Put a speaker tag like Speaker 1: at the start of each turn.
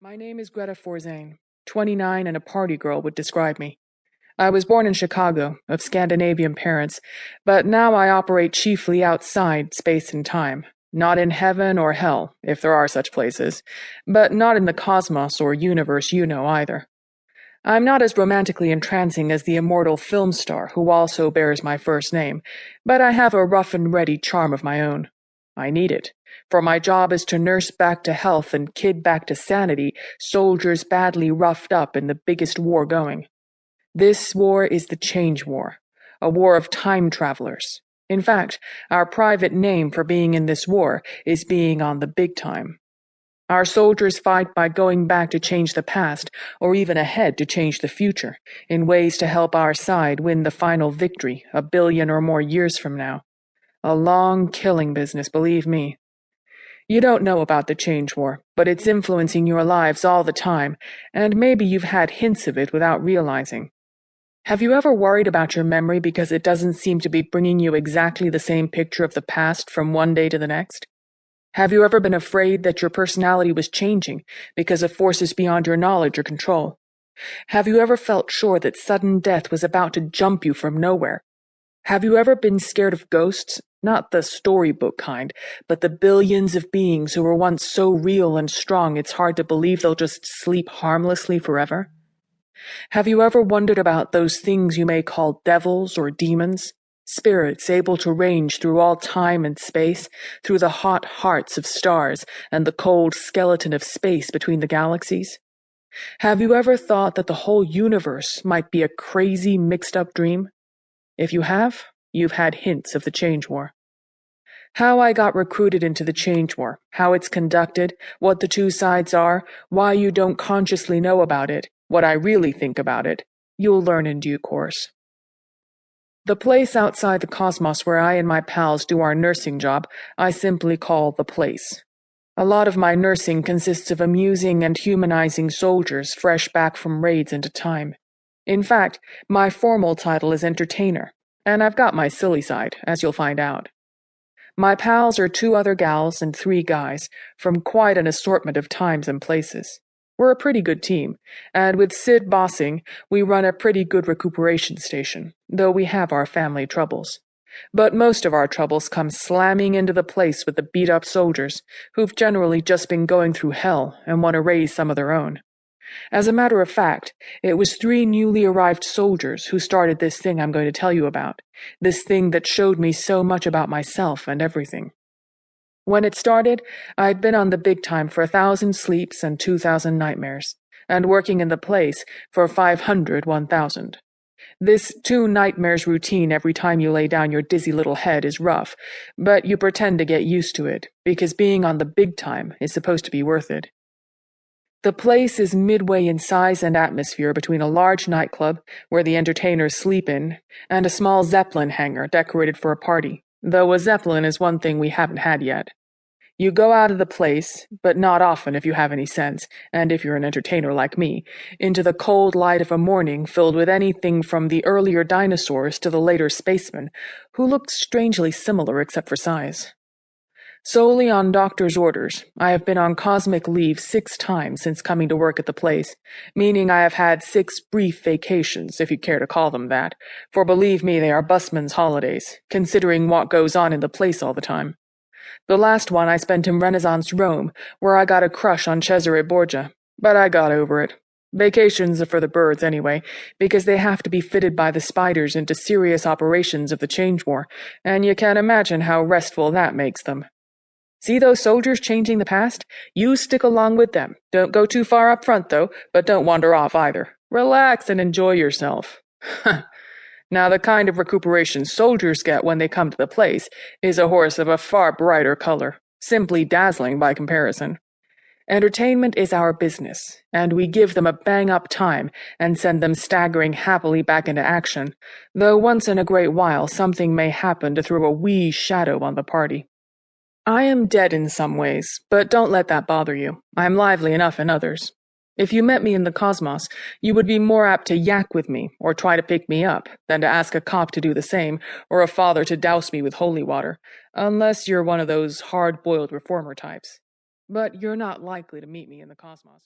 Speaker 1: My name is Greta Forzane. 29 and a party girl would describe me. I was born in Chicago, of Scandinavian parents, but now I operate chiefly outside space and time. Not in heaven or hell, if there are such places, but not in the cosmos or universe you know either. I'm not as romantically entrancing as the immortal film star who also bears my first name, but I have a rough and ready charm of my own. I need it, for my job is to nurse back to health and kid back to sanity soldiers badly roughed up in the biggest war going. This war is the Change War, a war of time travelers. In fact, our private name for being in this war is being on the big time. Our soldiers fight by going back to change the past, or even ahead to change the future, in ways to help our side win the final victory 1 billion or more years from now. A long killing business, believe me. You don't know about the Change War, but it's influencing your lives all the time, and maybe you've had hints of it without realizing. Have you ever worried about your memory because it doesn't seem to be bringing you exactly the same picture of the past from one day to the next? Have you ever been afraid that your personality was changing because of forces beyond your knowledge or control? Have you ever felt sure that sudden death was about to jump you from nowhere? Have you ever been scared of ghosts? Not the storybook kind, but the billions of beings who were once so real and strong it's hard to believe they'll just sleep harmlessly forever? Have you ever wondered about those things you may call devils or demons? Spirits able to range through all time and space, through the hot hearts of stars and the cold skeleton of space between the galaxies? Have you ever thought that the whole universe might be a crazy, mixed-up dream? If you have, you've had hints of the Change War. How I got recruited into the Change War, how it's conducted, what the two sides are, why you don't consciously know about it, what I really think about it, you'll learn in due course. The place outside the cosmos where I and my pals do our nursing job, I simply call the place. A lot of my nursing consists of amusing and humanizing soldiers fresh back from raids into time. In fact, my formal title is entertainer, and I've got my silly side, as you'll find out. My pals are 2 other gals and 3 guys, from quite an assortment of times and places. We're a pretty good team, and with Sid bossing, we run a pretty good recuperation station, though we have our family troubles. But most of our troubles come slamming into the place with the beat-up soldiers, who've generally just been going through hell and want to raise some of their own. As a matter of fact, it was 3 newly arrived soldiers who started this thing I'm going to tell you about, this thing that showed me so much about myself and everything. When it started, I'd been on the big time for 1,000 sleeps and 2,000 nightmares, and working in the place for 500 1,000. This 2 nightmares routine every time you lay down your dizzy little head is rough, but you pretend to get used to it, because being on the big time is supposed to be worth it. The place is midway in size and atmosphere between a large nightclub, where the entertainers sleep in, and a small Zeppelin hangar decorated for a party, though a Zeppelin is one thing we haven't had yet. You go out of the place, but not often if you have any sense, and if you're an entertainer like me, into the cold light of a morning filled with anything from the earlier dinosaurs to the later spacemen, who looked strangely similar except for size. Solely on doctor's orders, I have been on cosmic leave 6 times since coming to work at the place, meaning I have had 6 brief vacations, if you care to call them that, for believe me, they are busman's holidays, considering what goes on in the place all the time. The last one I spent in Renaissance Rome, where I got a crush on Cesare Borgia, but I got over it. Vacations are for the birds anyway, because they have to be fitted by the spiders into serious operations of the Change War, and you can't imagine how restful that makes them. See those soldiers changing the past? You stick along with them. Don't go too far up front, though, but don't wander off either. Relax and enjoy yourself. Now, the kind of recuperation soldiers get when they come to the place is a horse of a far brighter color, simply dazzling by comparison. Entertainment is our business, and we give them a bang-up time and send them staggering happily back into action, though once in a great while something may happen to throw a wee shadow on the party. I am dead in some ways, but don't let that bother you. I am lively enough in others. If you met me in the cosmos, you would be more apt to yak with me or try to pick me up than to ask a cop to do the same or a father to douse me with holy water, unless you're one of those hard-boiled reformer types. But you're not likely to meet me in the cosmos.